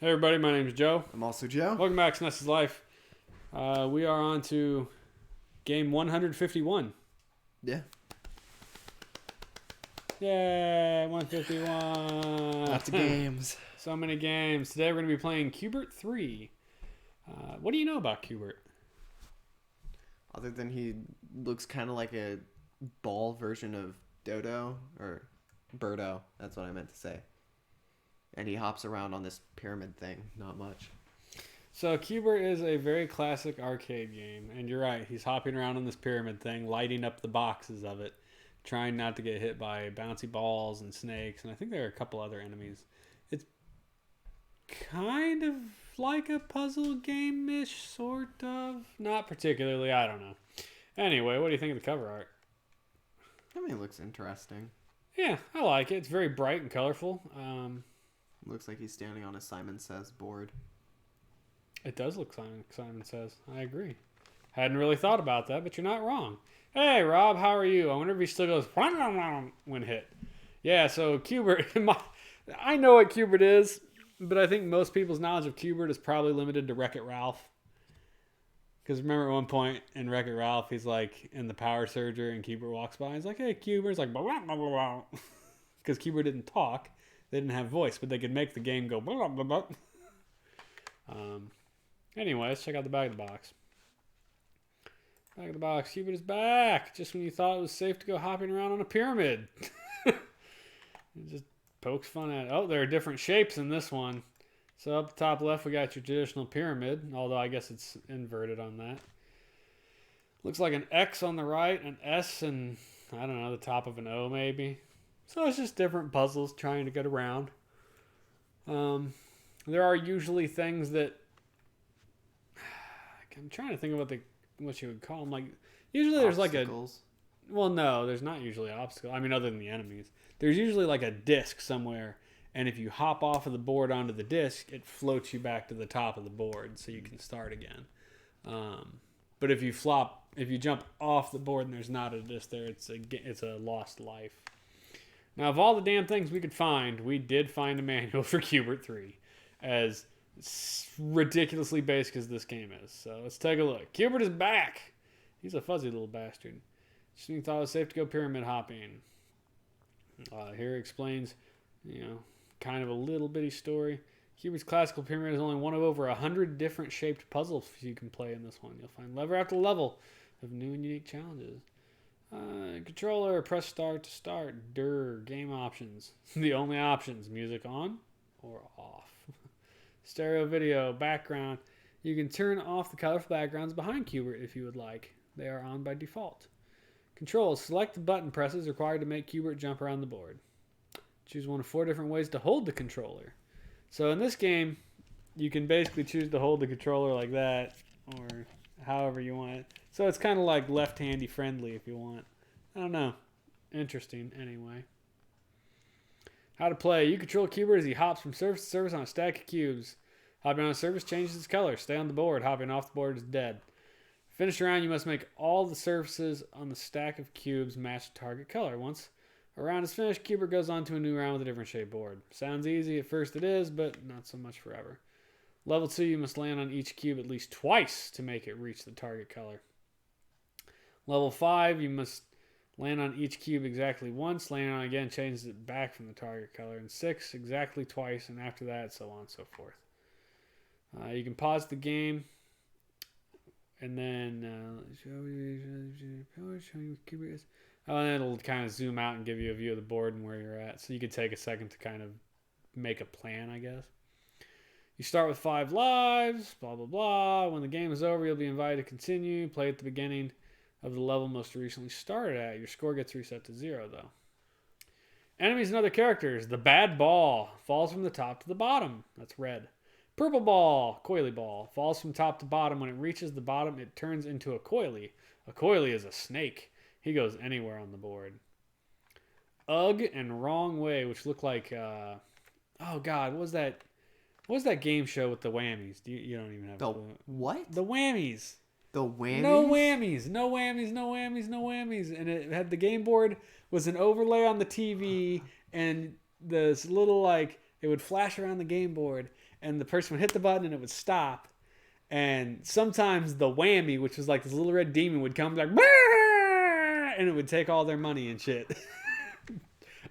Hey everybody, my name is Joe. I'm also Joe. Welcome back to SNES Life. We are on to game 151. Yeah. Yay, 151. Lots of games. So many games. Today we're going to be playing Q-Bert 3. What do you know about Q-Bert? Other than he looks kind of like a ball version of Dodo or Birdo. That's what I meant to say. And he hops around on this pyramid thing. Not much. So Q-Bert is a very classic arcade game. And you're right, he's hopping around on this pyramid thing, lighting up the boxes of it, trying not to get hit by bouncy balls and snakes. And I think there are a couple other enemies. It's kind of like a puzzle game-ish, sort of. Not particularly, I don't know. Anyway, what do you think of the cover art? I mean, it looks interesting. Yeah, I like it. It's very bright and colorful. Looks like he's standing on a Simon Says board. It does look Simon Says. I agree. Hadn't really thought about that, but you're not wrong. Hey, Rob, how are you? I wonder if he still goes when hit. Yeah, so Q-Bert, I know what Q-Bert is, but I think most people's knowledge of Q-Bert is probably limited to Wreck-It Ralph. Because remember at one point in Wreck-It Ralph, he's like in the power surgery and Q-Bert walks by. He's like, hey, Q-Bert. He's like, blah, blah, blah, blah. Because Q-Bert didn't talk. They didn't have voice, but they could make the game go blah, blah, blah, blah. Anyway, let's check out the back of the box. Back of the box, Q-Bert is back. Just when you thought it was safe to go hopping around on a pyramid. It just pokes fun at it. Oh, there are different shapes in this one. So up the top left, we got your traditional pyramid, although I guess it's inverted on that. Looks like an X on the right, an S, and I don't know, the top of an O maybe. So it's just different puzzles trying to get around. There are usually things that I'm trying to think of what you would call them. Like usually there's Obstacles. well, no, there's not usually obstacles. I mean, other than the enemies, there's usually like a disc somewhere, and if you hop off of the board onto the disc, it floats you back to the top of the board, so you can start again. But if you jump off the board and there's not a disc there, it's a lost life. Now, of all the damn things we could find, we did find a manual for Q-Bert 3, as ridiculously basic as this game is. So let's take a look. Q-Bert is back. He's a fuzzy little bastard. Just when you thought it was safe to go pyramid hopping. Here it explains, kind of a little bitty story. Q-Bert's classical pyramid is only one of over 100 different shaped puzzles you can play in this one. You'll find level after level of new and unique challenges. Controller, press start to start. Game options. The only options, music on or off. Stereo video, background. You can turn off the colorful backgrounds behind Q-Bert if you would like. They are on by default. Controls, select the button presses required to make Q-Bert jump around the board. Choose one of 4 different ways to hold the controller. So in this game, you can basically choose to hold the controller like that or however you want it. So it's kind of like left-handy friendly if you want. I don't know. Interesting, anyway. How to play. You control Q-Bert as he hops from surface to surface on a stack of cubes. Hopping on a surface changes its color. Stay on the board. Hopping off the board is dead. Finish a round, you must make all the surfaces on the stack of cubes match the target color. Once a round is finished, Q-Bert goes on to a new round with a different shaped board. Sounds easy. At first it is, but not so much forever. Level 2, you must land on each cube at least twice to make it reach the target color. Level 5, you must land on each cube exactly once. Landing on it again changes it back from the target color. And 6, exactly twice. And after that, so on and so forth. You can pause the game. And then and then it'll kind of zoom out and give you a view of the board and where you're at. So you could take a second to kind of make a plan, I guess. You start with 5 lives, blah, blah, blah. When the game is over, you'll be invited to continue. Play at the beginning of the level most recently started at. Your score gets reset to 0, though. Enemies and other characters. The bad ball falls from the top to the bottom. That's red. Purple ball, coily ball, falls from top to bottom. When it reaches the bottom, it turns into a coily. A coily is a snake. He goes anywhere on the board. Ugh and Wrong Way, which look like, oh God, what was that? What was that game show with the whammies? You don't even have the what? The whammies. The whammies? No whammies. No whammies. No whammies. No whammies. And it had the game board was an overlay on the TV, and this little it would flash around the game board, and the person would hit the button and it would stop. And sometimes the whammy, which was like this little red demon, would come like, and it would take all their money and shit.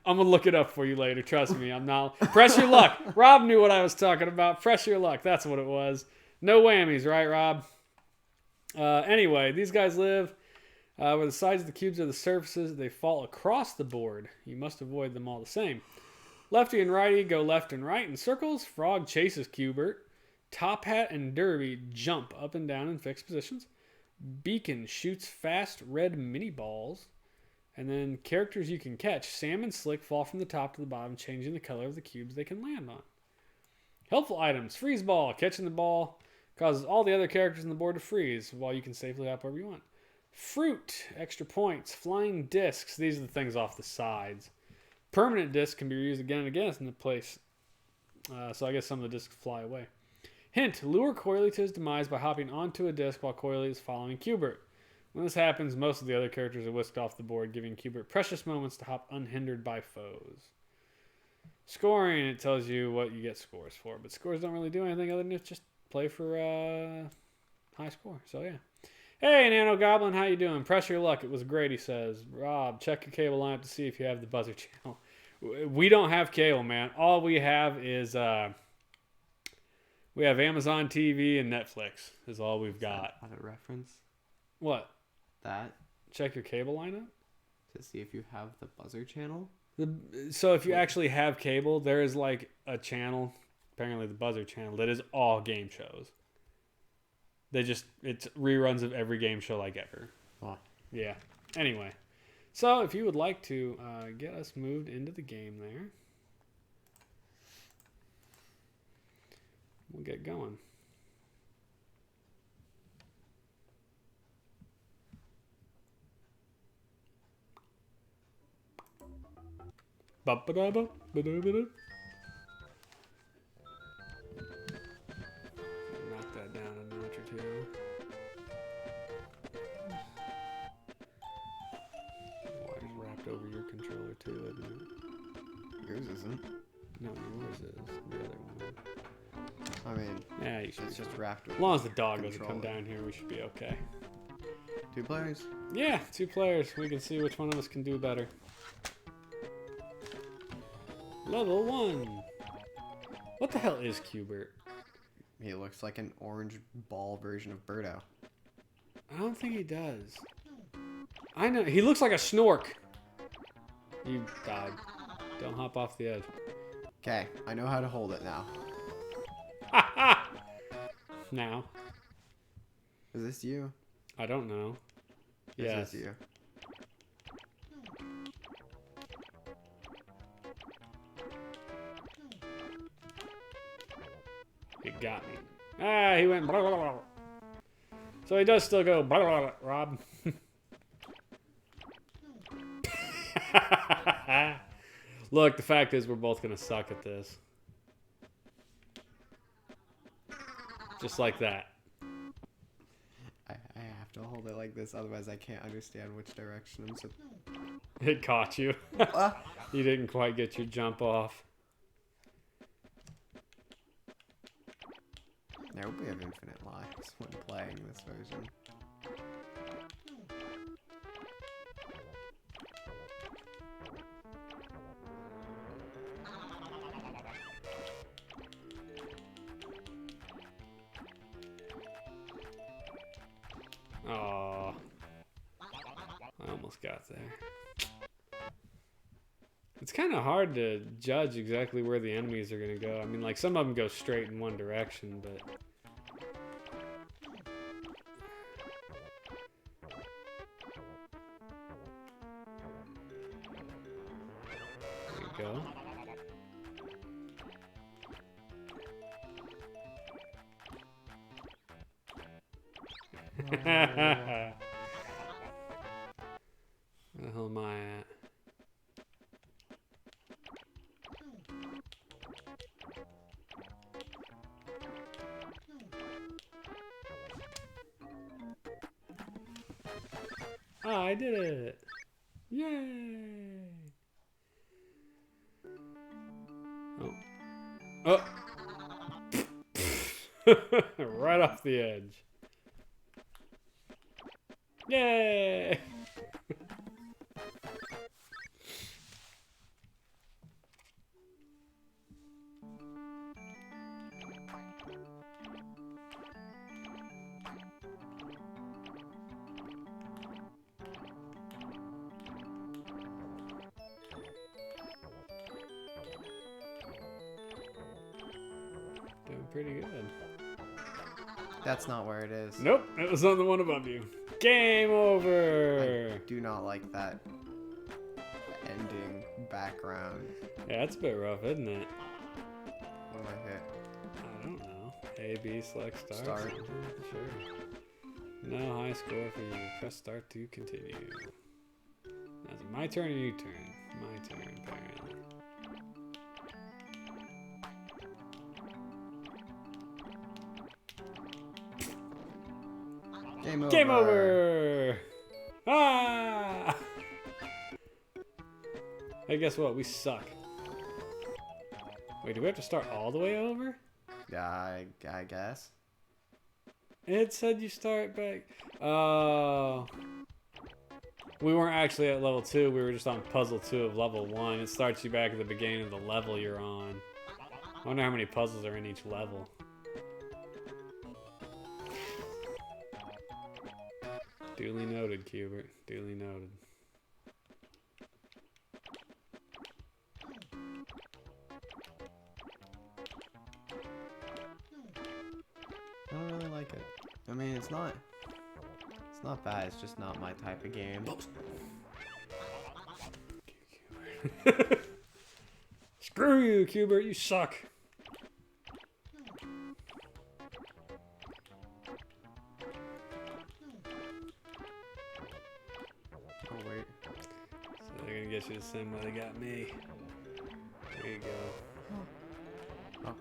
I'm gonna look it up for you later. Trust me, I'm not. Press your luck. Rob knew what I was talking about. Press your luck. That's what it was. No whammies, right, Rob? Anyway, these guys live where the sides of the cubes are the surfaces. They fall across the board. You must avoid them all the same. Lefty and righty go left and right in circles. Frog chases Q-Bert. Top Hat and Derby jump up and down in fixed positions. Beacon shoots fast red mini balls. And then characters you can catch. Sam and Slick fall from the top to the bottom, changing the color of the cubes they can land on. Helpful items. Freeze ball. Catching the ball causes all the other characters on the board to freeze while you can safely hop wherever you want. Fruit. Extra points. Flying discs. These are the things off the sides. Permanent discs can be reused again and again in the place. So I guess some of the discs fly away. Hint. Lure Coily to his demise by hopping onto a disc while Coily is following Q-Bert. When this happens, most of the other characters are whisked off the board, giving Q-Bert precious moments to hop unhindered by foes. Scoring, it tells you what you get scores for, but scores don't really do anything other than just play for high score. So yeah. Hey, Nano Goblin, how you doing? Press your luck. It was great, he says. Rob, check your cable lineup to see if you have the buzzer channel. We don't have cable, man. All we have is we have Amazon TV and Netflix is all we've got. Is that a reference? What? That? Check your cable lineup? To see if you have the buzzer channel? So if you actually have cable, there is like a channel, apparently the buzzer channel, that is all game shows. It's reruns of every game show like ever. Oh. Yeah. Anyway. So if you would like to get us moved into the game there, we'll get going. Ba-ba-da-ba, ba-da-ba-da. Knock that down a notch or two. Wire's wrapped over your controller too, isn't it? Yours isn't. No, yours is. The other one. I mean, Yeah, you should. it's just wrapped with As long as the dog controller. doesn't come down here, we should be okay. 2 players? Yeah, 2 players. We can see which one of us can do better. Level 1. What the hell is Q-Bert? He looks like an orange ball version of Birdo. I don't think he does. I know. He looks like a snork. You died. Don't hop off the edge. Okay, I know how to hold it now. Ha ha! Now. Is this you? I don't know. Yes. Is this you? It got me. Ah, he went blah, blah, blah. So he does still go blah, blah, blah, Rob. Look, the fact is we're both going to suck at this. Just like that. I have to hold it like this, otherwise I can't understand which direction I'm supposed to... It caught you. You didn't quite get your jump off. I hope we have infinite lives when playing this version. Aww. I almost got there. It's kind of hard to judge exactly where the enemies are going to go. I mean, like, some of them go straight in one direction, but... There you go. Where the hell am I at? Oh, I did it! Yay! Oh. Oh! Right off the edge. Yay! Doing pretty good. That's not where it is. Nope, it was on the one above you. Game over! I do not like that ending background. Yeah, that's a bit rough, isn't it? What am I hit? I don't know. A, B, select start. Start. Sure. No high score for you. Press start to continue. Now is it my turn or your turn? My turn, apparently. Game over. Game over! Ah! Hey, guess what? We suck. Wait, do we have to start all the way over? Yeah, I guess. It said you start back. Oh. We weren't actually at level 2. We were just on puzzle 2 of level 1. It starts you back at the beginning of the level you're on. I wonder how many puzzles are in each level. Duly noted, Q-Bert. Duly noted. I don't really like it. I mean, it's not bad. It's just not my type of game. Screw you, Q-Bert. You suck. Oh wait. So they're gonna get you the same way they got me. There you go. Oh.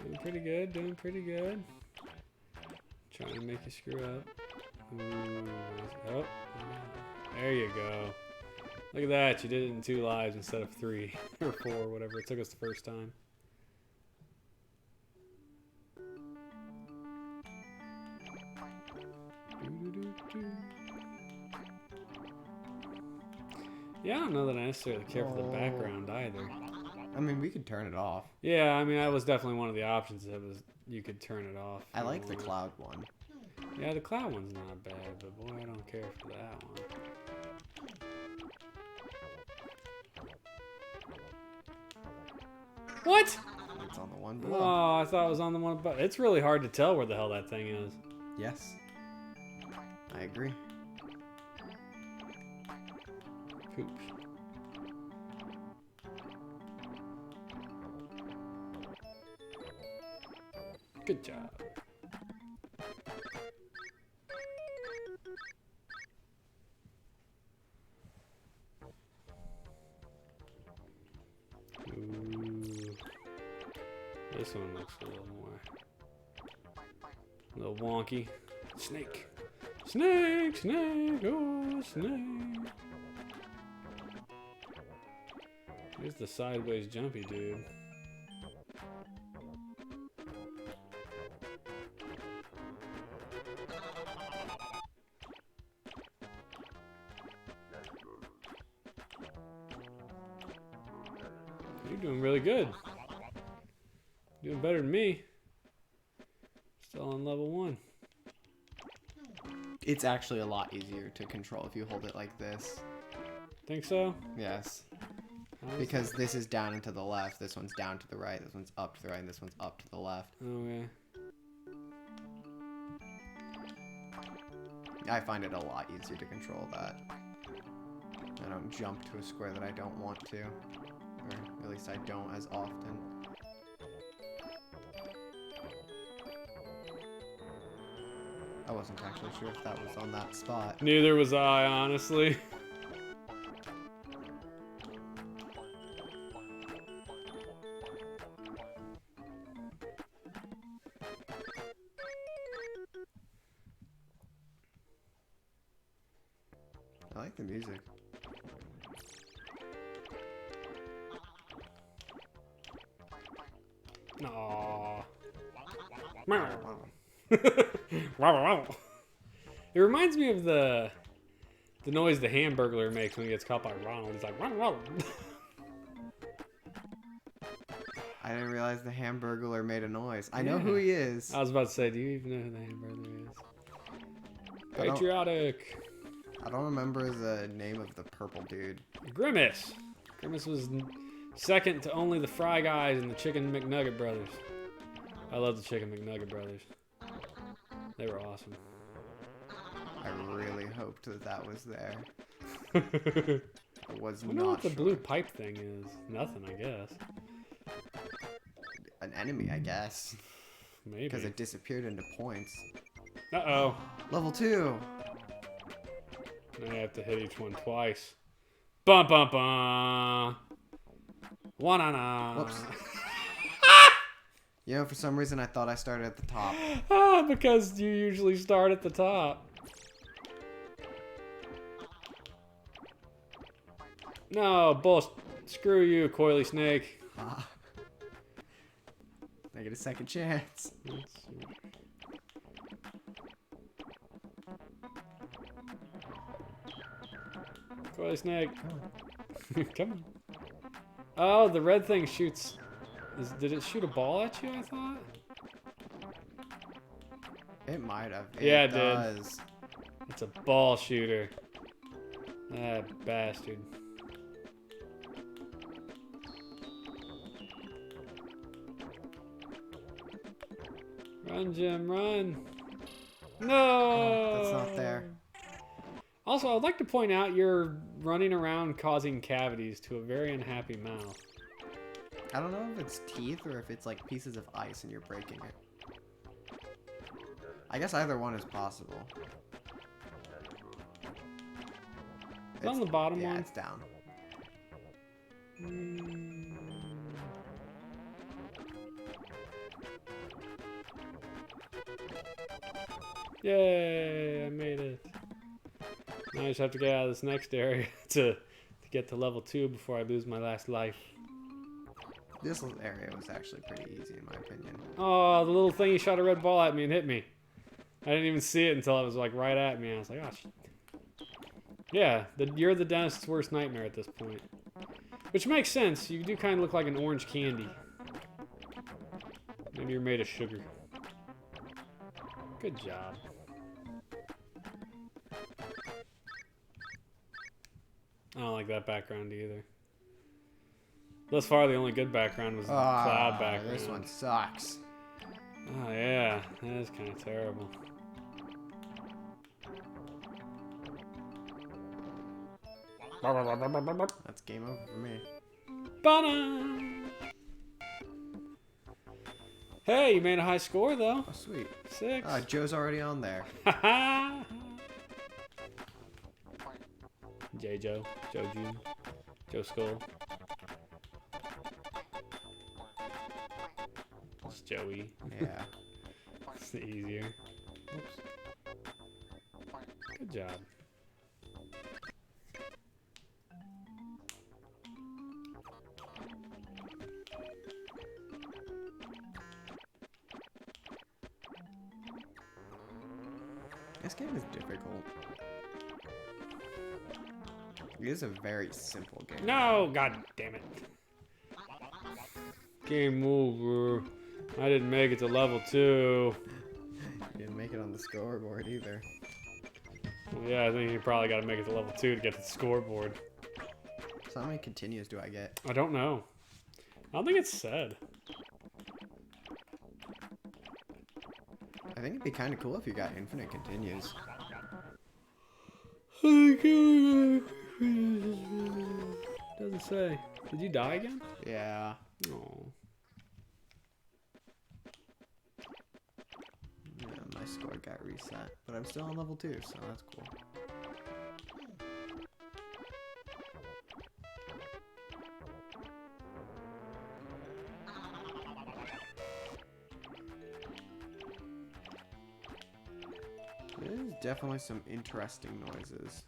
Doing pretty good, doing pretty good. Trying to make you screw up. Ooh, oh, there you go. Look at that, you did it in 2 lives instead of 3 or 4, whatever it took us the first time. Yeah, I don't know that I necessarily care for the background either. I mean, we could turn it off. Yeah, I mean, that was definitely one of the options. That was you could turn it off. I like the cloud one. Yeah, the cloud one's not bad, but boy, I don't care for that one. What? It's on the one below. Oh, I thought it was on the one above. It's really hard to tell where the hell that thing is. Yes. I agree. Poops. Good job. Ooh. This one looks a little more... a little wonky. Snake. Snake, snake, oh, snake. Here's the sideways jumpy dude. You're doing really good. Doing better than me. Still on level 1. It's actually a lot easier to control if you hold it like this. Think so? Yes. Honestly. Because this is down and to the left, this one's down to the right, this one's up to the right, and this one's up to the left. Okay. I find it a lot easier to control that. I don't jump to a square that I don't want to. Or at least I don't as often. I wasn't actually sure if that was on that spot. Neither was I, honestly. I like the music. Aww. It reminds me of the noise the Hamburglar makes when he gets caught by Ronald. He's like, "Ronald." I didn't realize the Hamburglar made a noise. I know who he is. I was about to say, do you even know who the Hamburglar is? Patriotic. I don't remember the name of the purple dude. Grimace. Grimace was second to only the Fry Guys and the Chicken McNugget Brothers. I love the Chicken McNugget Brothers. They were awesome. I really hoped that was there. I was I wonder not what the sure. blue pipe thing is. Nothing, I guess. An enemy, I guess. Maybe. Because it disappeared into points. Uh-oh. Level 2. Now I have to hit each one twice. Bum bum bum. One-na-na. Whoops. You know, for some reason I thought I started at the top. Ah, because you usually start at the top. No, bull. Screw you, coily snake. I get a second chance. Coily snake. Come on. Oh, the red thing shoots. Did it shoot a ball at you, I thought? It might have. Yeah, it does. did. It's a ball shooter. That bastard. Run, Jim, run. No! Oh, that's not there. Also, I'd like to point out you're running around causing cavities to a very unhappy mouth. I don't know if it's teeth or if it's like pieces of ice and you're breaking it. I guess either one is possible. It's on the bottom one. Yeah, it's down. Yay, I made it. Now I just have to get out of this next area to get to level 2 before I lose my last life. This area was actually pretty easy in my opinion. Oh, the little thing, he shot a red ball at me and hit me. I didn't even see it until it was like right at me. I was like, oh, shit. Yeah, you're the dentist's worst nightmare at this point. Which makes sense. You do kind of look like an orange candy. Maybe you're made of sugar. Good job. I don't like that background either. Thus far, the only good background was the cloud background. This one sucks. Oh, yeah. That is kind of terrible. That's game over for me. Ba-da! Hey, you made a high score, though. Oh, sweet. 6. Joe's already on there. Joe, June, Joe Skull. It's Joey. Yeah. It's easier. Oops. Good job. This game is difficult. It is a very simple game. No! God damn it. Game over. I didn't make it to level 2. You didn't make it on the scoreboard either. Well, yeah, I think you probably got to make it to level 2 to get to the scoreboard. So how many continues do I get? I don't know. I don't think it's said. I think it'd be kind of cool if you got infinite continues. Doesn't say. Did you die again? Yeah. Oh. Yeah, my score got reset, but I'm still on level 2, so that's cool. There's definitely some interesting noises.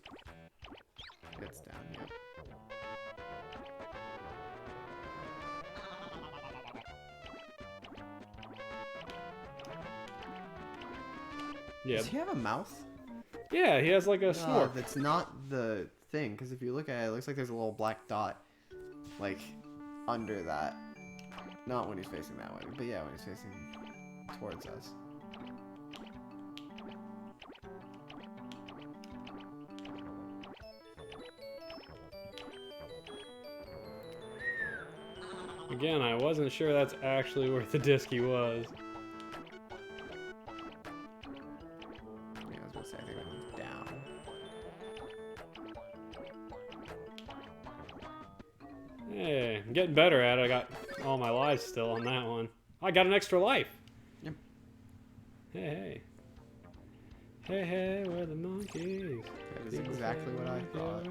It's down here. Yeah. Does he have a mouth? Yeah, he has like a No, snort. that's not the thing. Because if you look at it, it looks like there's a little black dot, like under that. Not when he's facing that way, but yeah, when he's facing towards us. Again, I wasn't sure that's actually where the disc he was. Yeah, I was gonna say I think that one's down. Hey, I'm getting better at it. I got all my lives still on that one. I got an extra life. Yep. Hey, hey. Hey, hey, we're the monkeys. That is exactly what I thought.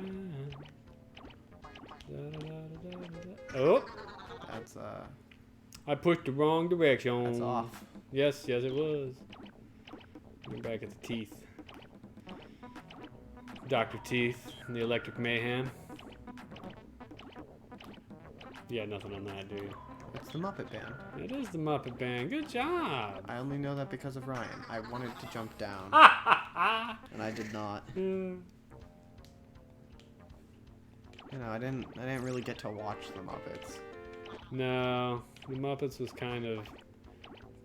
Oh, That's I pushed the wrong direction. that's off. Yes, yes, it was. Look back at the teeth. Dr. Teeth and the Electric Mayhem. You got nothing on that, do you? It's the Muppet Band. It is the Muppet Band. Good job. I only know that because of Ryan. I wanted to jump down, and I did not. You know, I didn't really get to watch the Muppets. No, the Muppets was kind of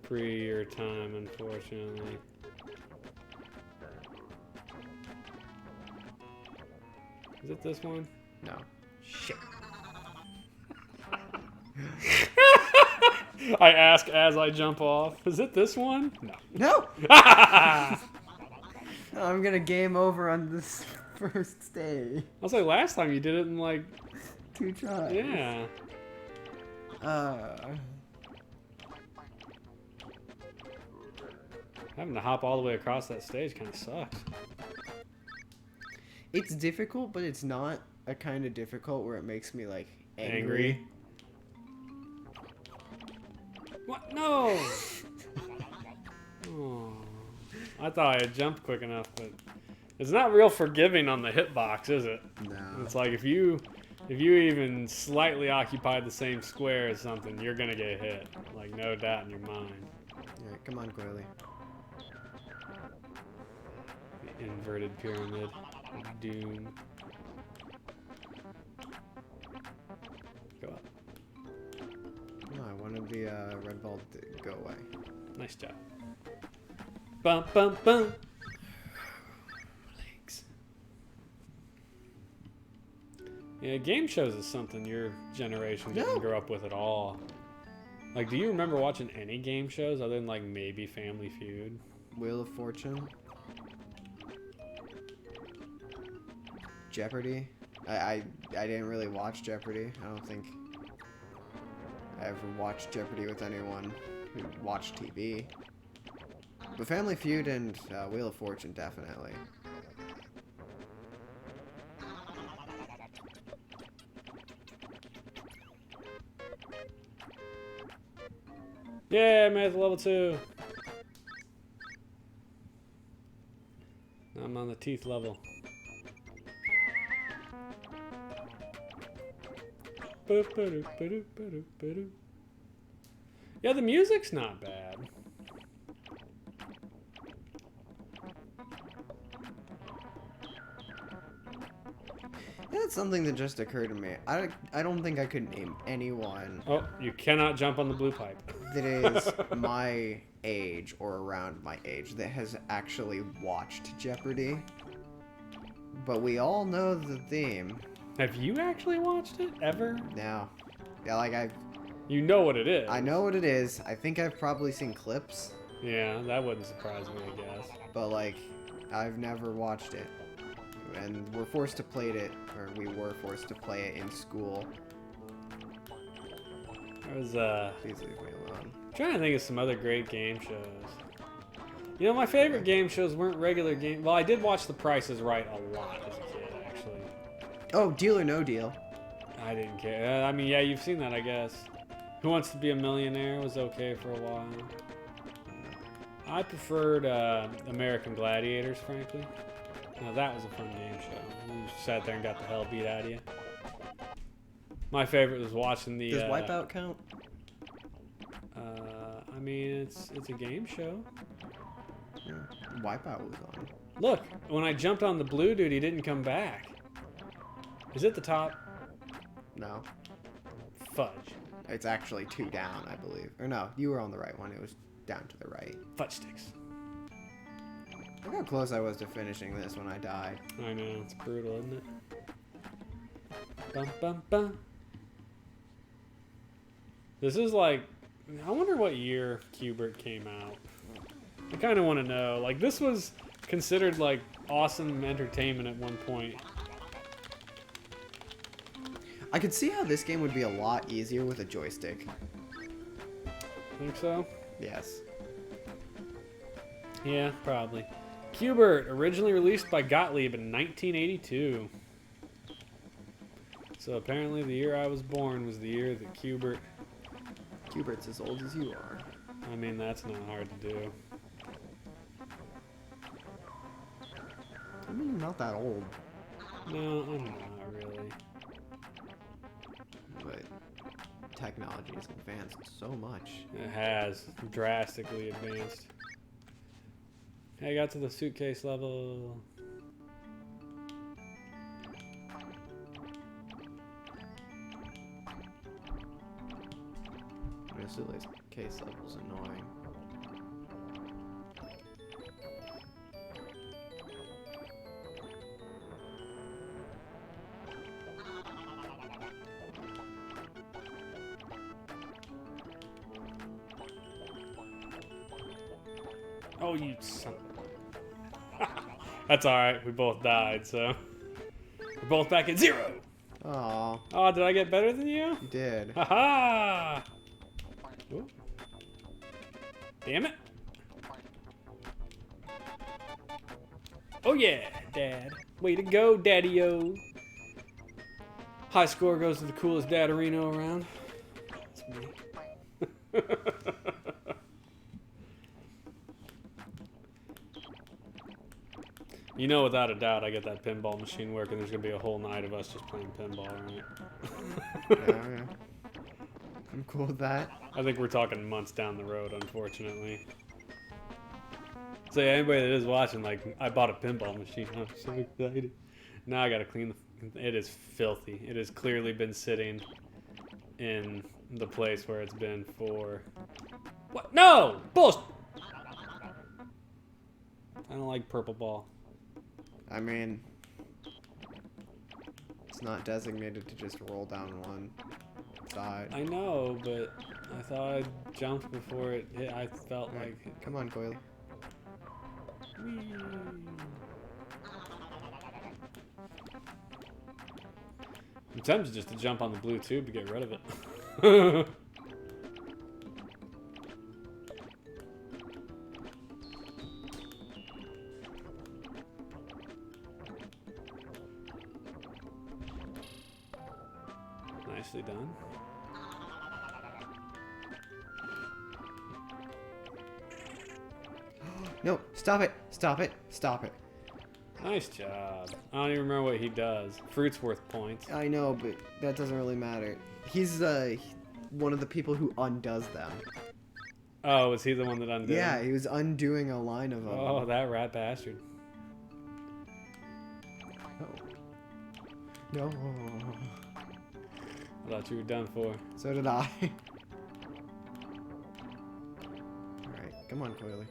pre your time, unfortunately. Is it this one? No. Shit. I ask as I jump off. Is it this one? No. No! I'm gonna game over on this first stage. I was like, last time you did it in like 2 tries. Yeah. Having to hop all the way across that stage kind of sucks. It's difficult, but it's not a kind of difficult where it makes me like angry. What? No! Oh, I thought I had jumped quick enough, but it's not real forgiving on the hitbox, is it? No. It's like if you even slightly occupy the same square as something, you're gonna get hit. Like no doubt in your mind. Alright, come on, Coily. The inverted pyramid of doom. Go up. No, I wanted the red ball to go away. Nice job. Bum bum bum. Legs. Yeah, game shows is something your generation No. didn't grow up with at all. Like, do you remember watching any game shows other than like maybe Family Feud? Wheel of Fortune. Jeopardy. I didn't really watch Jeopardy. I don't think I ever watched Jeopardy with anyone who watched TV. But Family Feud and Wheel of Fortune, definitely. Yeah, math level 2. I'm on the teeth level. Yeah, the music's not bad. That's something that just occurred to me. I don't think I could name anyone Oh, you cannot jump on the blue pipe. that is my age or around my age that has actually watched Jeopardy. But we all know the theme. Have you actually watched it ever? Now, yeah, like You know what it is. I know what it is. I think I've probably seen clips, Yeah, that wouldn't surprise me, I guess. but like I've never watched it. And we're forced to play it, or we were forced to play it in school. I was Please leave me alone. trying to think of some other great game shows. You know, my favorite game shows weren't regular game. Well, I did watch The Price is Right a lot as a kid, actually. Oh, Deal or No Deal. I didn't care. I mean, yeah, you've seen that, I guess. Who Wants to Be a Millionaire was okay for a while. I preferred American Gladiators, frankly. Now, that was a fun game show. You sat there and got the hell beat out of you. My favorite was watching the... Does Wipeout count? I mean, it's a game show. Yeah. Wipeout was on. Look, when I jumped on the blue dude, he didn't come back. Is it the top? No. Fudge. It's actually 2 down, I believe. Or no, you were on the right one. It was down to the right. Fudge sticks. Look how close I was to finishing this when I died. I know, it's brutal, isn't it? Bum, bum, bum. This is like, I wonder what year Q-Bert came out. I kind of want to know. Like, this was considered like awesome entertainment at one point. I could see how this game would be a lot easier with a joystick. Think so? Yes. Yeah, probably. Q-Bert, originally released by Gottlieb in 1982. So apparently the year I was born was the year that Q-Bert... Q-Bert's as old as you are. I mean, that's not hard to do. I mean, you're not that old. No, I'm not really. But technology has advanced so much. It has drastically advanced. I got to the suitcase level. The suitcase level's annoying. Oh, you son. That's alright, we both died, so. We're both back at 0! Oh, Oh, did I get better than you? you did. Haha! Ooh. Damn it! Oh yeah, Dad. Way to go, Daddy-o! High score goes to the coolest Dadarino around. That's me. You know, without a doubt, I get that pinball machine working. There's gonna be a whole night of us just playing pinball, right? Yeah. I'm cool with that. I think we're talking months down the road, unfortunately. So yeah, anybody that is watching, like, I bought a pinball machine. I'm so excited. Now I gotta clean the... It is filthy. It has clearly been sitting in the place where it's been for... What? No! Bullshit! I don't like purple ball. I mean, it's not designated to just roll down one side. I know, but I thought I jumped before it hit. I felt like... Come on, Coily. Whee. I'm tempted just to jump on the blue tube to get rid of it. Nicely done. No, stop it, stop it, stop it. Nice job. I don't even remember what he does. Fruit's worth points. I know, but that doesn't really matter. He's one of the people who undoes them. Oh, was he the one that undid Yeah, him? he was undoing a line of them. Oh, that rat bastard. No. I thought you were done for. So did I. Alright, come on, Coily.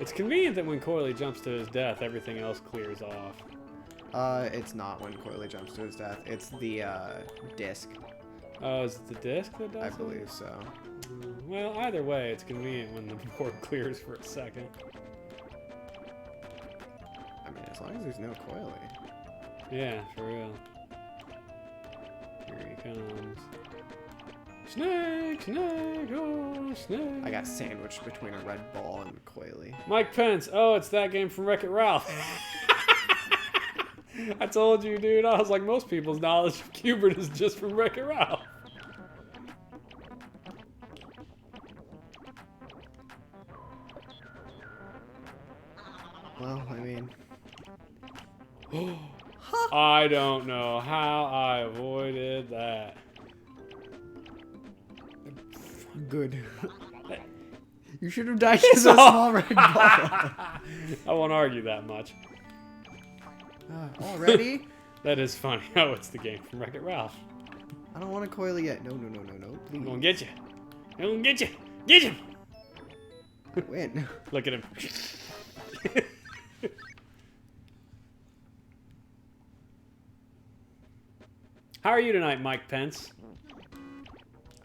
It's convenient that when Coily jumps to his death, everything else clears off. It's not when Coily jumps to his death. It's the, disc. Oh, is it the disc that does I it? believe so. Well, either way, it's convenient when the board clears for a second. I mean, as long as there's no Coily. Yeah, for real. Here he comes. Snake, snake, oh, snake. I got sandwiched between a red ball and Coily. Mike Pence. Oh, it's that game from Wreck-It Ralph. I told you, dude. I was like, most people's knowledge of Q-Bert is just from Wreck-It Ralph. Well, I mean... I don't know how I avoided that. good. You should have died to the small red ball. I won't argue that much. Already? That is funny. Oh, it's the game from Wreck-It Ralph. I don't want to coil it yet. No, please. I'm gonna get you. I'm gonna get you. Get him. Win. Look at him. How are you tonight, Mike Pence?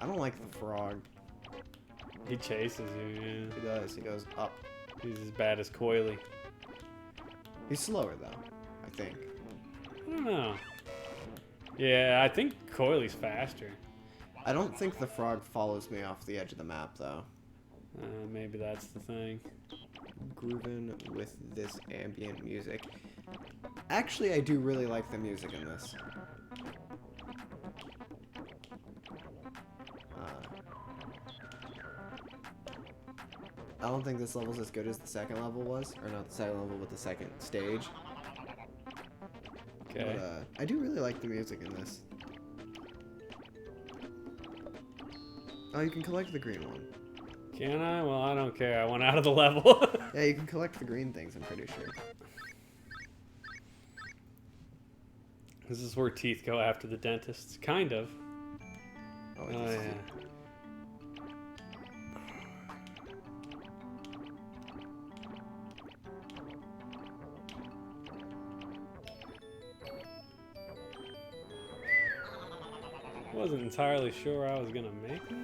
I don't like the frog. He chases you, yeah. He does. He goes up. He's as bad as Coily. He's slower, though, I think. I don't know. Yeah, I think Coily's faster. I don't think the frog follows me off the edge of the map, though. Maybe that's the thing. Grooving with this ambient music. Actually, I do really like the music in this. I don't think this level's as good as the second level was. Or not the second level, but the second stage. Okay. But, I do really like the music in this. Oh, you can collect the green one. Can I? Well, I don't care. I went out of the level. Yeah, you can collect the green things, I'm pretty sure. This is where teeth go after the dentists. Kind of. Oh, Oh, yeah. Wasn't entirely sure I was gonna make that.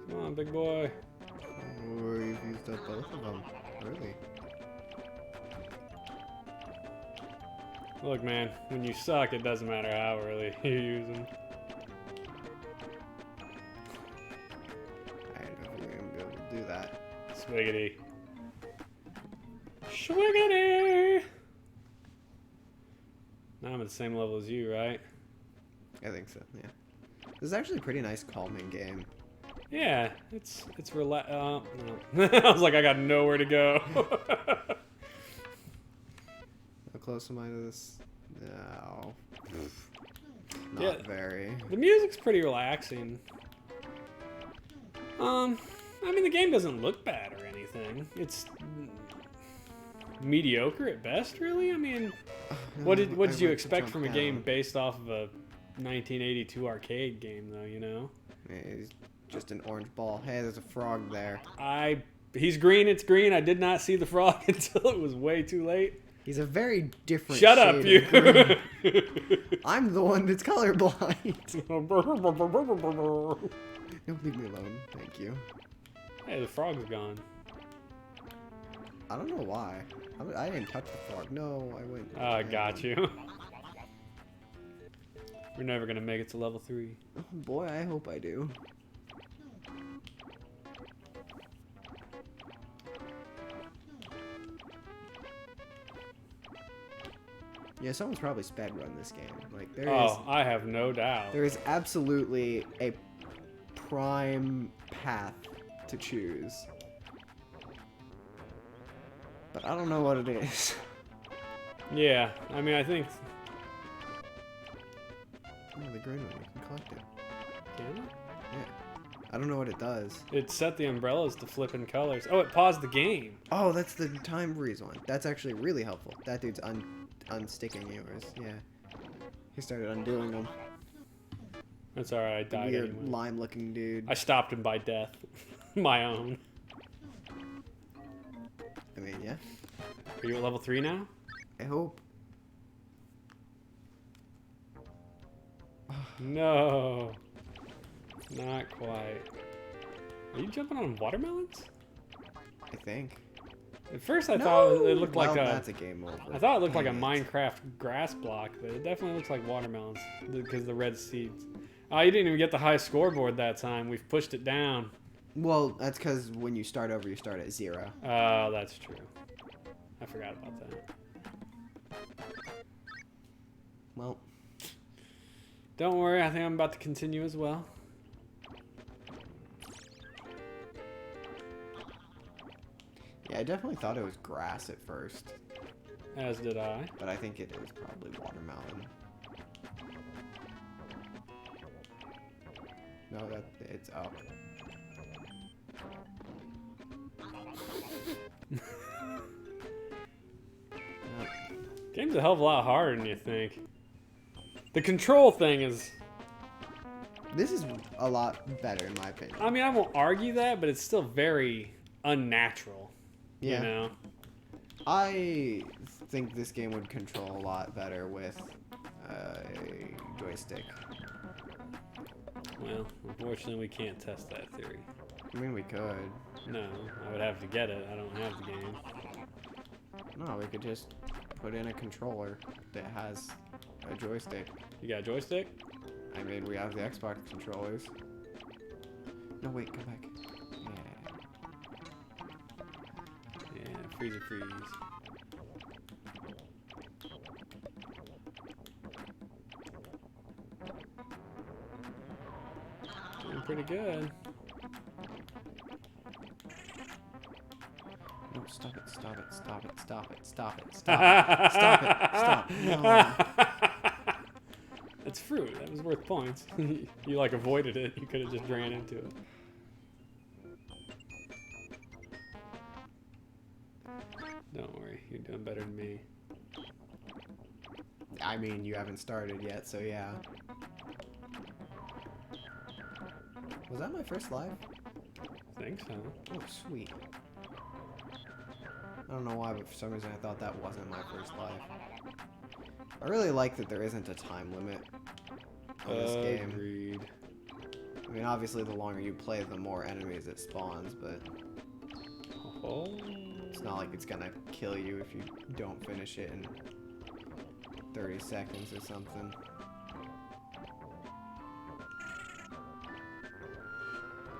Come on, big boy. Oh, you've used up both of them. Really? Look, man, when you suck, it doesn't matter how early you use them. I don't know if you're gonna be able to do that. Swiggity. Swiggity! Now I'm at the same level as you, right? I think so, yeah. This is actually a pretty nice calming game. Yeah, it's no. I was like, I got nowhere to go. How close am I to this? No. Not Yeah. very. The music's pretty relaxing. I mean, the game doesn't look bad or anything. It's mediocre at best, really. I mean, what did you expect from a game based off of a 1982 arcade game, though? You know. It's just an orange ball. Hey, there's a frog there. He's green. It's green. I did not see the frog until it was way too late. He's a very different. Shut up, you. I'm the one that's colorblind. Don't leave me alone, thank you. Hey, the frog's gone. I don't know why. I didn't touch the frog. No, I went. Oh, I got you. We're never gonna make it to level 3. Oh boy, I hope I do. Yeah, someone's probably sped run this game. Like there is. Oh, I have no doubt. There is absolutely a prime path to choose. But I don't know what it is. Yeah, I mean, I think. Oh, the green one, you can collect it. Can it? Yeah. I don't know what it does. It set the umbrellas to flipping colors. Oh, it paused the game. Oh, that's the time freeze one. That's actually really helpful. That dude's unsticking yours. Yeah. He started undoing them. That's alright, I died Weird anyway. lime-looking dude. I stopped him by death. My own. I mean, yeah. Are you at level 3 now? I hope. No. Not quite. Are you jumping on watermelons? I think. At first I thought it looked like that's a game over. I thought it looked like a Dang it. Minecraft grass block, but it definitely looks like watermelons because the red seeds. Oh, you didn't even get the high scoreboard that time. We've pushed it down. Well, that's because when you start over, you start at 0. Oh, that's true. I forgot about that. Well, Don't worry, I think I'm about to continue as well. yeah, I definitely thought it was grass at first, As did I. but I think it is probably watermelon. No, it's up. Game's a hell of a lot harder than you think. The control thing is... This is a lot better in my opinion. I mean, I won't argue that, but it's still very unnatural. Yeah. You know? I think this game would control a lot better with a joystick. Well, unfortunately, we can't test that theory. I mean, we could. No, I would have to get it. I don't have the game. No, we could just put in a controller that has a joystick. You got a joystick? I mean, we have the Xbox controllers. No, wait, come back. Yeah. Yeah, freeze. Doing pretty good. No, stop it, stop it, stop it, stop it, stop it, stop it, stop it, stop. No. That's fruit. That was worth points. You like avoided it. You could have just ran into it. Don't worry. You're doing better than me. I mean, you haven't started yet, so yeah. Was that my first live? I think so. Oh, sweet. I don't know why, but for some reason I thought that wasn't my first live. I really like that there isn't a time limit on this game. Agreed. I mean, obviously, the longer you play, the more enemies it spawns, but Oh. it's not like it's gonna kill you if you don't finish it in 30 seconds or something.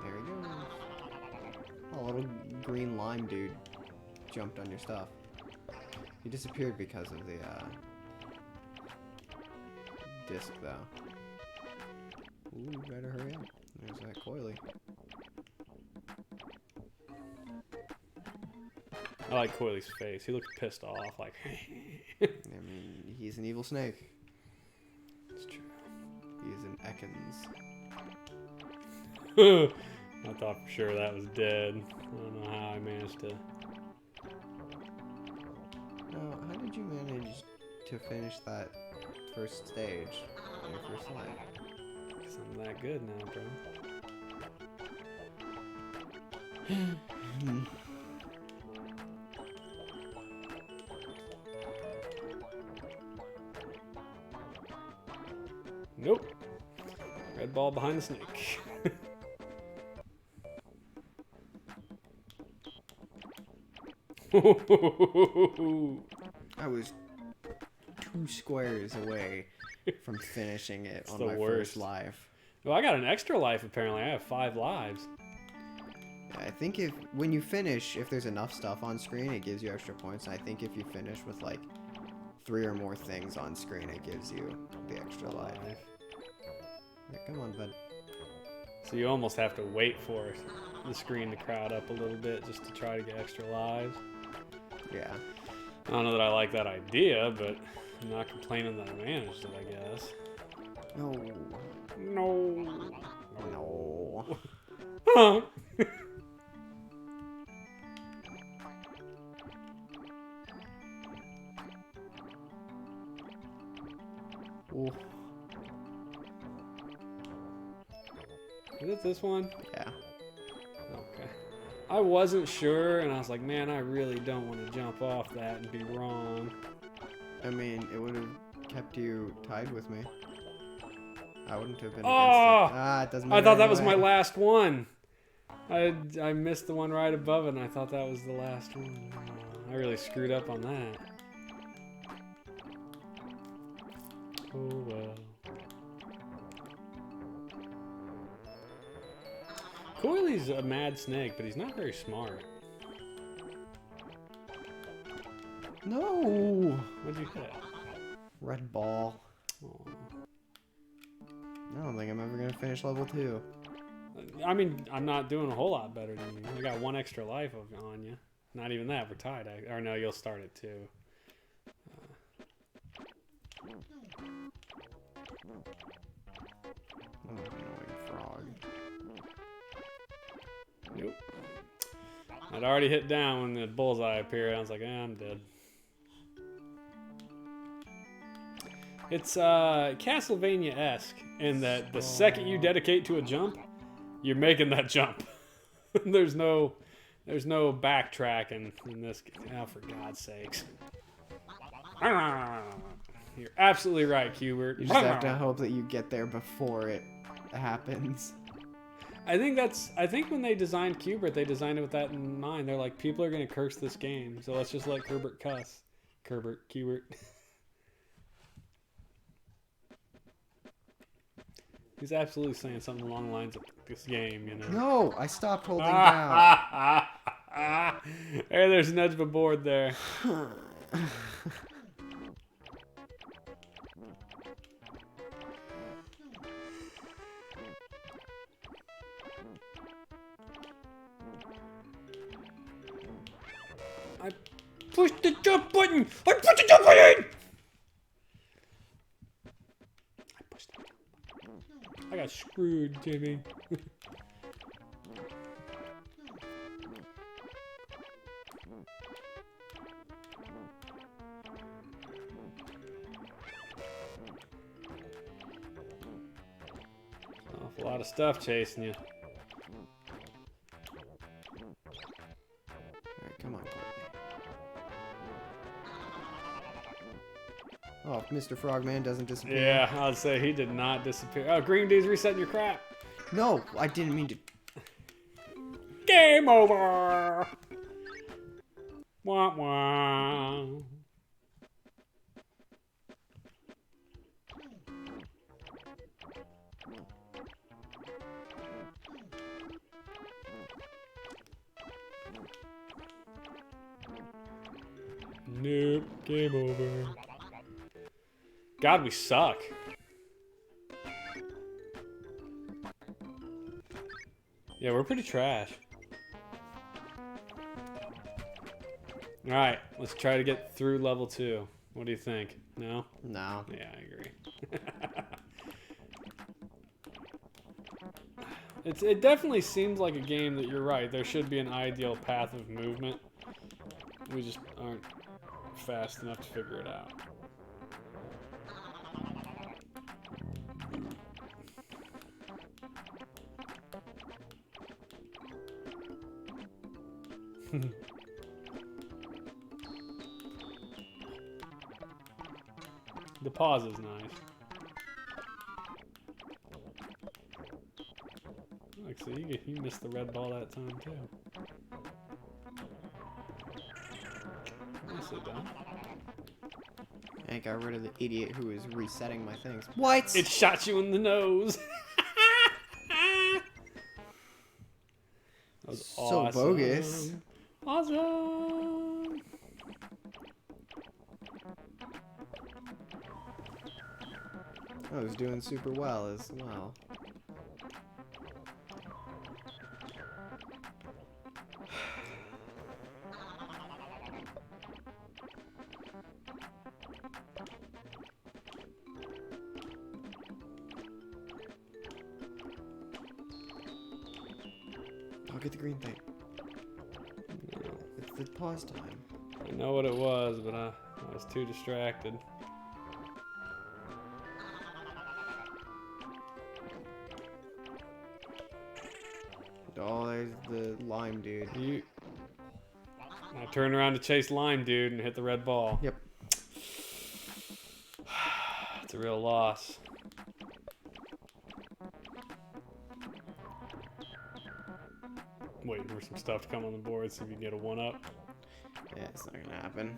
There he goes. Oh, a little green lime dude jumped on your stuff. He disappeared because of the disc, though. Ooh, you better hurry up. There's that coily. I like Coily's face. He looks pissed off, like. I mean, he's an evil snake. It's true. He's an Ekans. I thought for sure that was dead. I don't know how I managed to. Now, how did you manage to finish that first stage on your first life? Because I'm that good now, bro. Nope. Red ball behind the snake. I was 2 squares away from finishing it It's on the my worst. first life. Well, I got an extra life apparently. I have 5 lives. I think when you finish, if there's enough stuff on screen, it gives you extra points. I think if you finish with like 3 or more things on screen, it gives you the extra life. Right, come on, bud. So you almost have to wait for the screen to crowd up a little bit just to try to get extra lives. Yeah. I don't know that I like that idea, but I'm not complaining that I managed it, I guess. No. No. No. Huh. Ooh. Is it this one? Yeah. Okay. I wasn't sure, and I was like, man, I really don't want to jump off that and be wrong. I mean, it would have kept you tied with me. I wouldn't have been Oh! against it. Ah, it doesn't matter I thought that was my anyway. last one. I missed the one right above it, and I thought that was the last one. Oh, I really screwed up on that. Oh well. Coily's a mad snake, but he's not very smart. No! What'd you hit? Red ball. Oh. I don't think I'm ever gonna finish level 2. I mean, I'm not doing a whole lot better than you. I got 1 extra life on you. Not even that. We're tied. Or no, you'll start it too. Oh, annoying frog. Nope. I'd already hit down when the bullseye appeared. I was like, I'm dead. It's Castlevania-esque in that the second you dedicate to a jump, you're making that jump. There's no backtracking in this. Oh, for God's sakes! You're absolutely right, Q-Bert. You just have to hope that you get there before it happens. I think when they designed Q-Bert, they designed it with that in mind. They're like, people are gonna curse this game, so let's just let Q-Bert cuss. Q-Bert. He's absolutely saying something along the lines of this game, you know. No, I stopped holding down. Hey, there's an edge of a board there. I pushed the jump button! I pushed the jump button! I pushed the jump button. I got screwed, Jimmy. Awful lot of stuff chasing you. Alright, come on, Courtney. Oh, if Mr. Frogman doesn't disappear. Yeah, I'd say he did not disappear. Oh, Green D's resetting your crap. No, I didn't mean to. Game over. Wah wah. Nope, game over. God, we suck. Yeah, we're pretty trash. Alright, let's try to get through level 2. What do you think? No? No. Yeah, I agree. It definitely seems like a game that you're right. There should be an ideal path of movement. We just aren't fast enough to figure it out. The pause is nice. Like, so you missed the red ball that time too. Nicely done. I got rid of the idiot who was resetting my things. What? It shot you in the nose. That was so awesome. bogus. Awesome. I was doing super well as well. I'll get the green thing. It's the pause time. I know what it was, but I was too distracted. Oh, there's the lime dude. I turned around to chase Lime Dude and hit the red ball. Yep. It's a real loss. Waiting for some stuff to come on the board so if you can get a 1-up. Yeah, it's not gonna happen.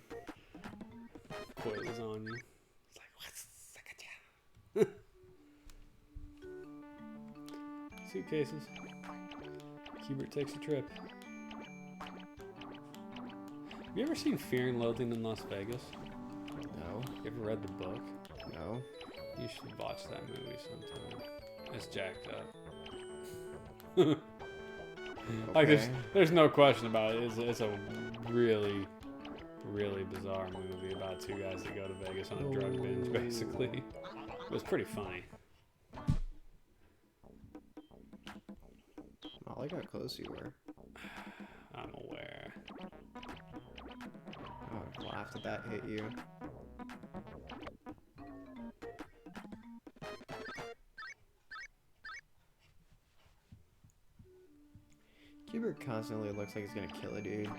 Quit was on you. It's like, what's the Suitcases. Q-Bert takes a trip. Have you ever seen Fear and Loathing in Las Vegas? No. You ever read the book? No. You should watch that movie sometime. It's jacked up. Like Okay. there's no question about it. It's a really, really bizarre movie about two guys that go to Vegas on a drug binge, basically. It was pretty funny. Oh, look how close you were. I'm aware. Oh, I laughed at that hit you. Q-Bert constantly looks like he's gonna kill a dude.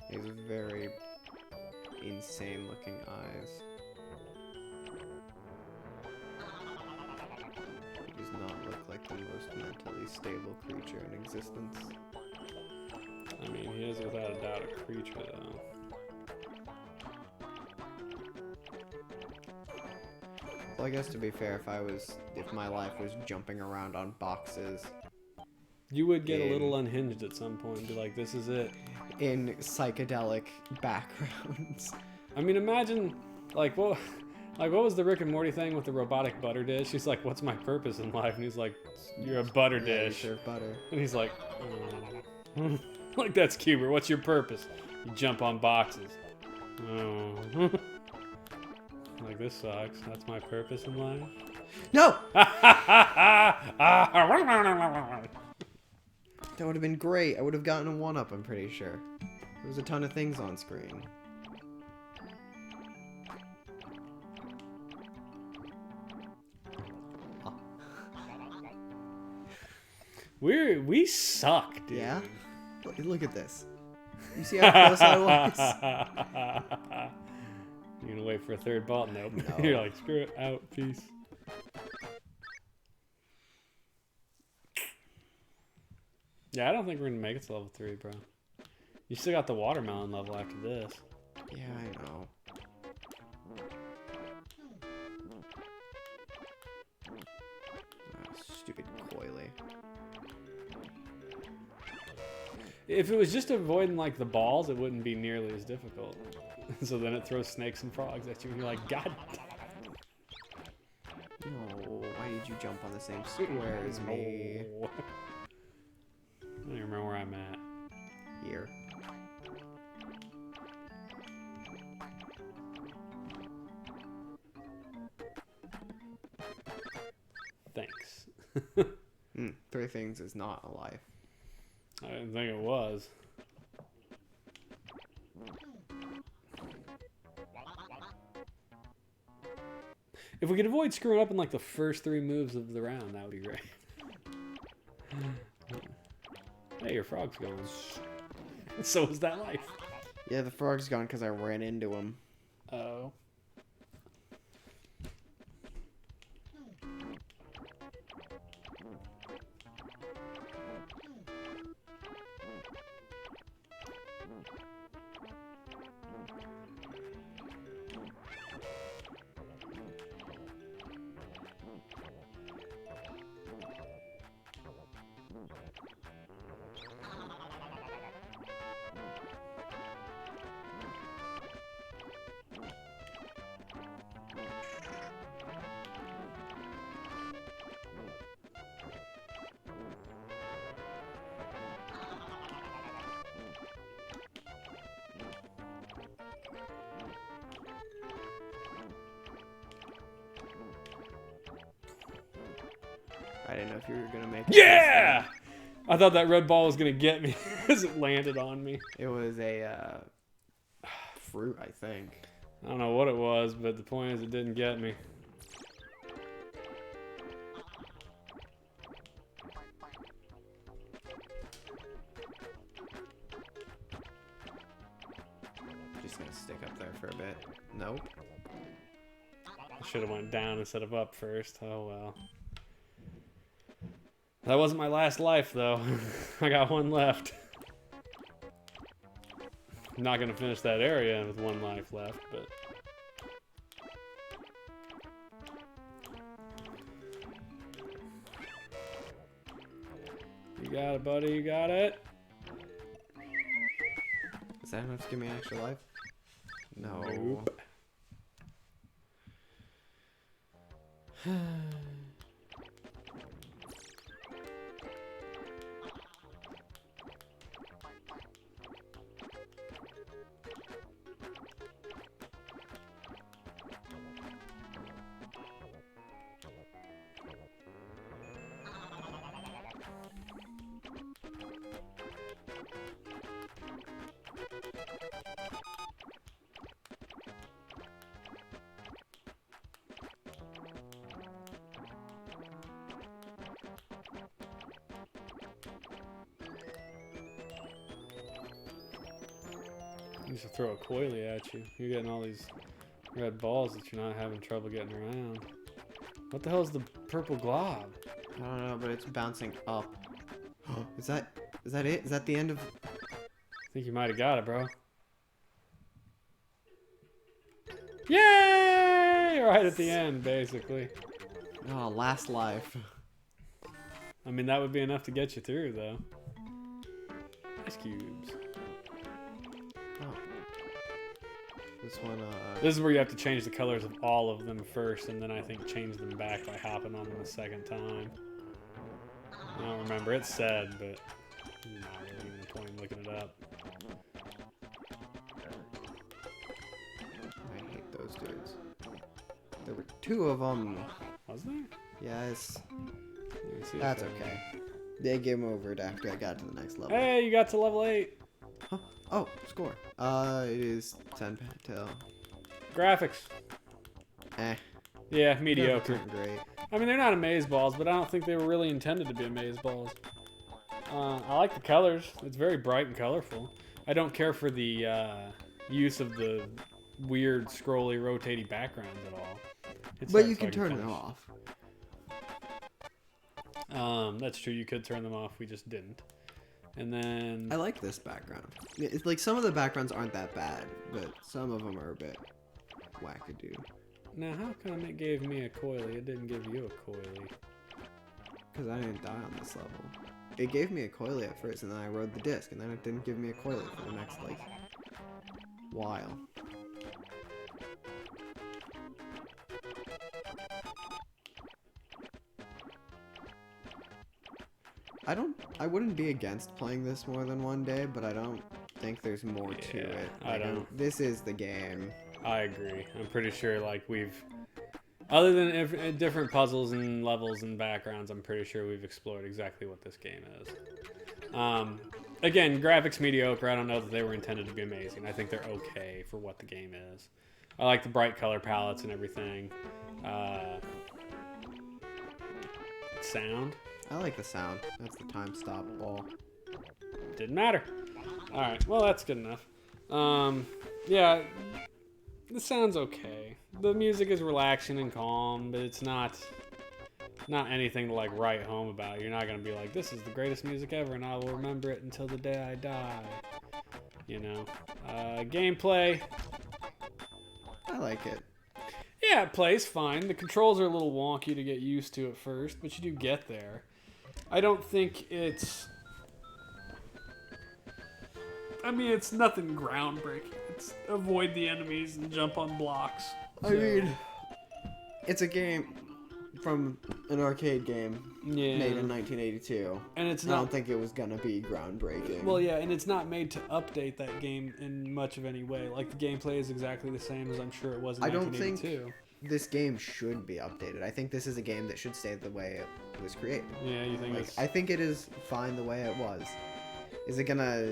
He has very insane looking eyes. He does not look like the most mentally stable creature in existence. I mean, he is without a doubt a creature, though. Well, I guess to be fair, if my life was jumping around on boxes You would get a little unhinged at some point and be like, this is it. in psychedelic backgrounds. I mean, imagine, like, what was the Rick and Morty thing with the robotic butter dish? He's like, what's my purpose in life? And he's like, you're a butter Yeah, you dish. serve butter. And he's like, oh. Like, that's Q-Bert. What's your purpose? You jump on boxes. Oh. Like, this sucks. That's my purpose in life. No! That would have been great. I would have gotten a 1-up, I'm pretty sure. There was a ton of things on screen. We suck, dude. Yeah? Look at this. You see how close I was? You gonna wait for a third ball? Nope. No. You're like, screw it, out, peace. Yeah, I don't think we're gonna make it to level 3, bro. You still got the watermelon level after this. Yeah, I know. Oh, stupid coily. If it was just avoiding like the balls, it wouldn't be nearly as difficult. So then it throws snakes and frogs at you, and you're like, God. No, why did you jump on the same square as me? No. I don't even remember where I'm at. Here. Thanks. 3 things is not a life. I didn't think it was. If we could avoid screwing up in like the first 3 moves of the round, that would be great. Hey, your frog's going. So is that life. Yeah, the frog's gone because I ran into him. Oh. I didn't know if you were gonna make it. Yeah! I thought that red ball was gonna get me as it landed on me. It was a fruit, I think. I don't know what it was, but the point is it didn't get me. Just gonna stick up there for a bit. Nope. I should have went down instead of up first. Oh well. That wasn't my last life, though. I got 1 left. I'm not gonna finish that area with 1 life left, but. You got it, buddy. You got it. Is that enough to give me an extra life? No. Nope. I used to throw a coily at you. You're getting all these red balls that you're not having trouble getting around. What the hell is the purple glob? I don't know, but it's bouncing up. Is that it? Is that the end of? I think you might have got it, bro. Yay! Right at the end, basically. Oh, last life. I mean, that would be enough to get you through, though. Ice cubes. Oh. This one, This is where you have to change the colors of all of them first, and then I think change them back by hopping on them a second time. I don't remember. It said, but not really even the point in looking it up. I hate those dudes. There were 2 of them. Was there? Yes. Let me see if That's I- okay. They game overed after I got to the next level. Hey, you got to level 8. Huh? Oh, score. It is 10 till. Graphics. Eh. Yeah, mediocre. Graphics aren't great. I mean, they're not amaze balls, but I don't think they were really intended to be amaze balls. I like the colors. It's very bright and colorful. I don't care for the use of the weird, scrolly, rotating backgrounds at all. But you can turn it off. That's true. You could turn them off. We just didn't. And then I like this background. It's like some of the backgrounds aren't that bad, but some of them are a bit wackadoo. now, how come it gave me a coily? It didn't give you a coily. Because I didn't die on this level. It gave me a coily at first, and then I rode the disc, and then it didn't give me a coily for the next, like, while. I wouldn't be against playing this more than one day, but I don't think there's more to it. I don't. This is the game. I agree. I'm pretty sure, like, other than different puzzles and levels and backgrounds, I'm pretty sure we've explored exactly what this game is. Again, graphics mediocre. I don't know that they were intended to be amazing. I think they're okay for what the game is. I like the bright color palettes and everything. Sound. I like the sound. That's the time stop ball. Didn't matter. Alright, well, that's good enough. Yeah, the sound's okay. The music is relaxing and calm, but it's not anything to, like, write home about. You're not going to be like, this is the greatest music ever, and I will remember it until the day I die. You know? Gameplay. I like it. Yeah, it plays fine. The controls are a little wonky to get used to at first, but you do get there. I don't think it's... I mean, it's nothing groundbreaking. It's avoid the enemies and jump on blocks. I mean, it's a game from an arcade game made in 1982. And it's I not... don't think it was gonna be groundbreaking. Well, yeah, and it's not made to update that game in much of any way. Like, the gameplay is exactly the same as I'm sure it was in 1982. This game should be updated. I think this is a game that should stay the way it was created. Yeah, you think Like, it's... I think it is fine the way it was. Is it gonna,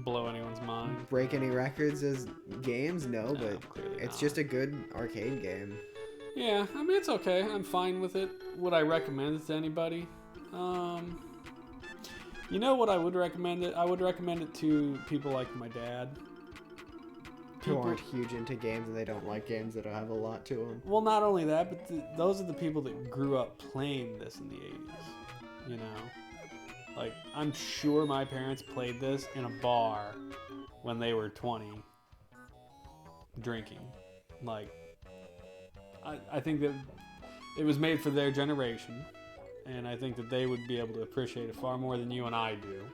blow anyone's mind? break any records as games? No, but clearly it's not. just a good arcade game. Yeah, I mean, it's okay. I'm fine with it. Would I recommend it to anybody? You know what I would recommend it? I would recommend it to people like my dad. Who aren't huge into games and they don't like games that don't have a lot to them. Well, not only that, but those are the people that grew up playing this in the 80s. You know? Like, I'm sure my parents played this in a bar when they were 20, drinking. Like, I think that it was made for their generation, and I think that they would be able to appreciate it far more than you and I do.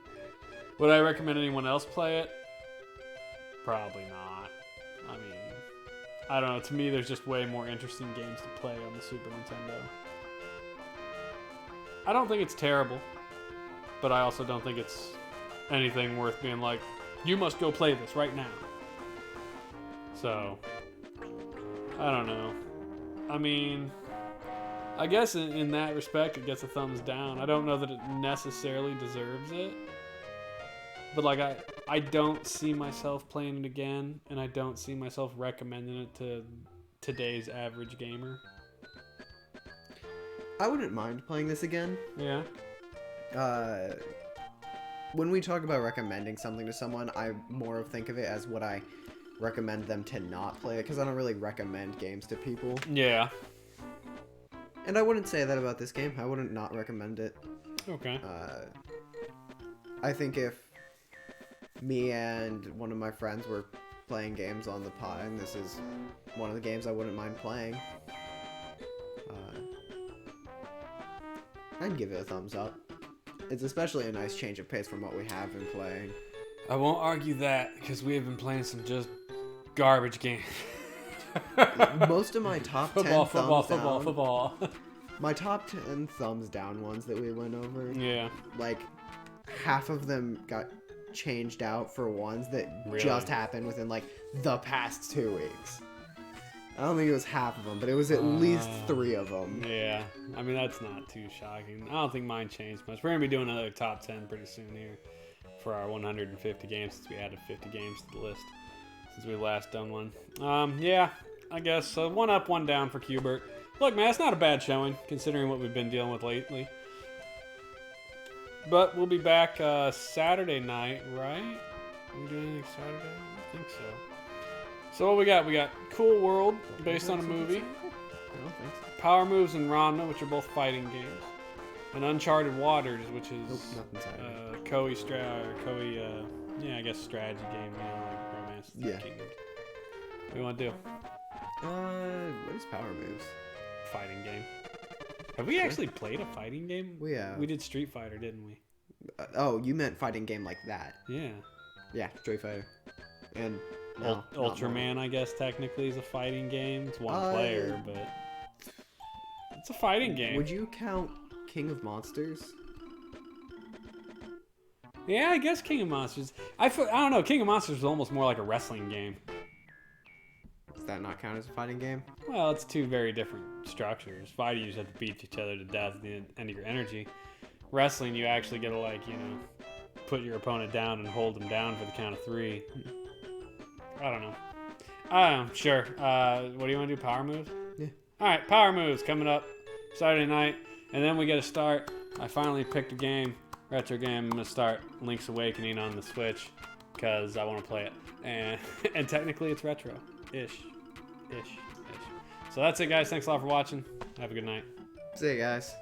Would I recommend anyone else play it? Probably not. I mean, I don't know. To me, there's just way more interesting games to play on the Super Nintendo. I don't think it's terrible, but I also don't think it's anything worth being like, you must go play this right now. So, I don't know. I mean, I guess in that respect, it gets a thumbs down. I don't know that it necessarily deserves it. But, like, I don't see myself playing it again, and I don't see myself recommending it to today's average gamer. I wouldn't mind playing this again. Yeah. When we talk about recommending something to someone, I more think of it as what I recommend them to not play it, because I don't really recommend games to people. Yeah. And I wouldn't say that about this game. I wouldn't not recommend it. Okay. I think if me and one of my friends were playing games on the pod, and this is one of the games I wouldn't mind playing, I'd give it a thumbs up. It's especially a nice change of pace from what we have been playing. I won't argue that, because we have been playing some just garbage games. Most of my top 10 football. My top 10 thumbs down ones that we went over. Yeah. Like, half of them got changed out for ones that Really? just happened within, like, the past 2 weeks. I don't think it was half of them, but it was at least 3 of them. Yeah. I mean, that's not too shocking. I don't think mine changed much. We're going to be doing another top 10 pretty soon here for our 150 games, since we added 50 games to the list since we last done one. Yeah, I guess. 1 up, 1 down for Q-Bert. Look, man, it's not a bad showing, considering what we've been dealing with lately. But we'll be back Saturday night, right? Are we doing anything Saturday? I think so. So what we got? We got Cool World, based on a movie. I don't think so. Power Moves and Ranma, which are both fighting games. And Uncharted Waters, which is Nope, nothing Saturday. Koei, I guess strategy game, you know, like romance. Yeah. Kingdoms. What do you want to do? What is Power Moves? Fighting game. Have we actually played a fighting game? We have. We did Street Fighter, didn't we? Oh, you meant fighting game like that. Yeah. Yeah, Street Fighter. And no, not Ultraman, I guess, technically is a fighting game. It's one player, but it's a fighting game. Would you count King of Monsters? Yeah, I guess King of Monsters. I don't know. King of Monsters is almost more like a wrestling game. Does that not count as a fighting game? Well, it's 2 very different structures. Fighting, you just have to beat each other to death at the end of your energy. Wrestling, you actually get to, like, you know, put your opponent down and hold them down for the count of 3. I don't know. Sure. What do you want to do? Power moves? Yeah. All right, power moves coming up Saturday night, and then we get to start. I finally picked a game, retro game. I'm gonna start Link's Awakening on the Switch because I want to play it, and technically it's retro-ish. So that's it, guys. Thanks a lot for watching. Have a good night. See you guys.